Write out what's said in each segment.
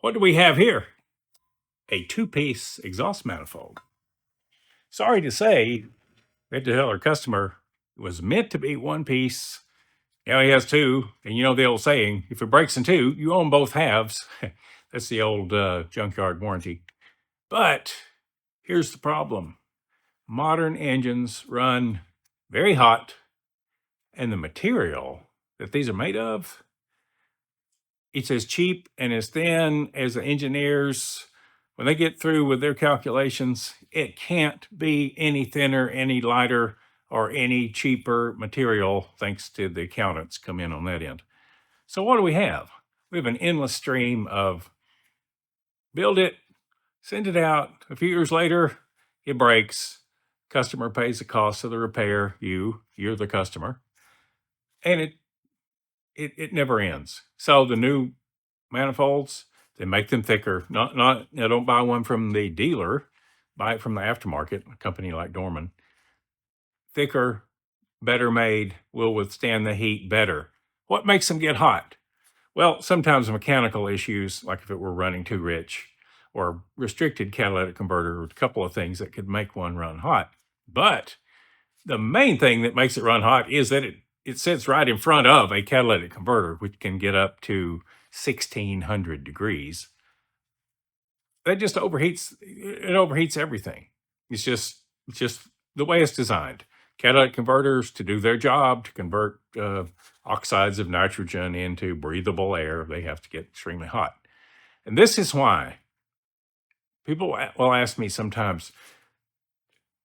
What do we have here? A two-piece exhaust manifold. Sorry to say, we had to tell our customer it was meant to be one piece. Now he has two. And you know the old saying, if it breaks in two, you own both halves. That's the old junkyard warranty. But here's the problem. Modern engines run very hot, and the material that these are made of, it's as cheap and as thin as the engineers, when they get through with their calculations, it can't be any thinner, any lighter, or any cheaper material, thanks to the accountants come in on that end. So what do we have? We have an endless stream of build it, send it out. A few years later, it breaks. Customer pays the cost of the repair. You're the customer. And it never ends. So the new manifolds, they make them thicker. Don't buy one from the dealer, buy it from the aftermarket, a company like Dorman. Thicker, better made, will withstand the heat better. What makes them get hot? Well, sometimes mechanical issues, like if it were running too rich, or restricted catalytic converter, a couple of things that could make one run hot. But the main thing that makes it run hot is that it sits right in front of a catalytic converter, which can get up to 1600 degrees. That just overheats everything. It's just the way it's designed. Catalytic converters, to do their job, to convert oxides of nitrogen into breathable air, they have to get extremely hot. And this is why people will ask me sometimes,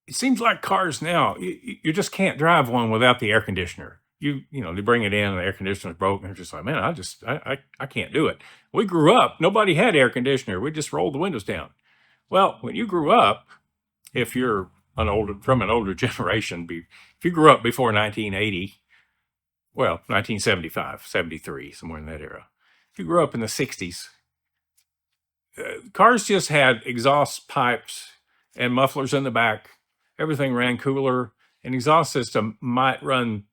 it seems like cars now, you just can't drive one without the air conditioner. They bring it in and the air conditioner's broken. They're just like, man, I can't do it. We grew up, nobody had air conditioner. We just rolled the windows down. Well, when you grew up, if you're from an older generation, if you grew up before 1980, well, 1975, 73, somewhere in that era. If you grew up in the 60s, cars just had exhaust pipes and mufflers in the back. Everything ran cooler. An exhaust system might run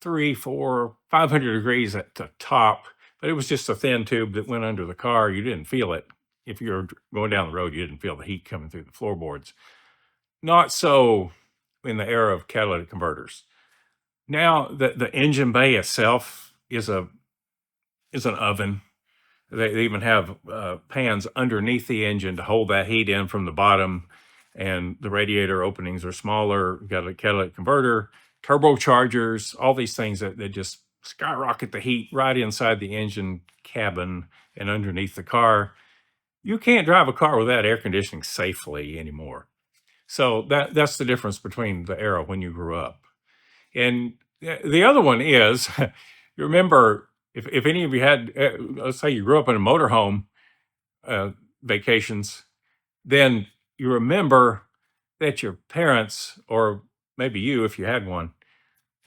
300, 400, 500 degrees at the top, but it was just a thin tube that went under the car. You didn't feel it. If you were going down the road, you didn't feel the heat coming through the floorboards. Not so in the era of catalytic converters. Now the engine bay itself is an oven. They even have pans underneath the engine to hold that heat in from the bottom, and the radiator openings are smaller. You've got a catalytic converter, turbochargers, all these things that just skyrocket the heat right inside the engine cabin and underneath the car. You can't drive a car without air conditioning safely anymore. So that's the difference between the era when you grew up. And the other one is, you remember, if any of you had, let's say you grew up in a motorhome vacations, then you remember that your parents, or maybe you, if you had one,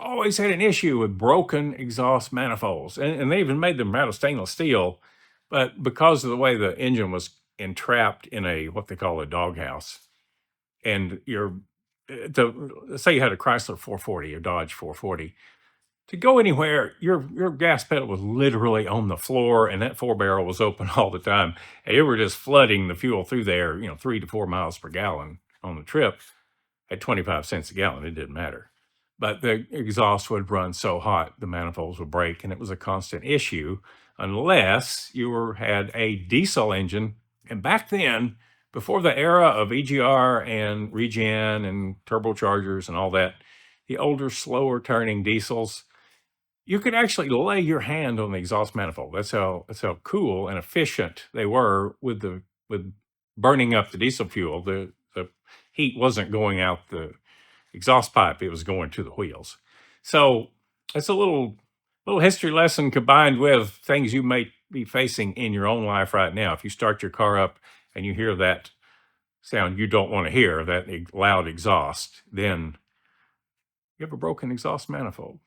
always had an issue with broken exhaust manifolds. And they even made them out of stainless steel. But because of the way the engine was entrapped in what they call a doghouse, and let's say you had a Chrysler 440 or Dodge 440, to go anywhere, your gas pedal was literally on the floor, and that four barrel was open all the time. And you were just flooding the fuel through there, 3 to 4 miles per gallon on the trip at 25 cents a gallon. It didn't matter. But the exhaust would run so hot, the manifolds would break, and it was a constant issue unless you had a diesel engine. And back then, before the era of EGR and regen and turbochargers and all that, the older, slower turning diesels, you could actually lay your hand on the exhaust manifold. That's how cool and efficient they were with burning up the diesel fuel. The heat wasn't going out the exhaust pipe; it was going to the wheels. So it's a little history lesson combined with things you may be facing in your own life right now. If you start your car up and you hear that sound you don't want to hear, that loud exhaust, then you have a broken exhaust manifold.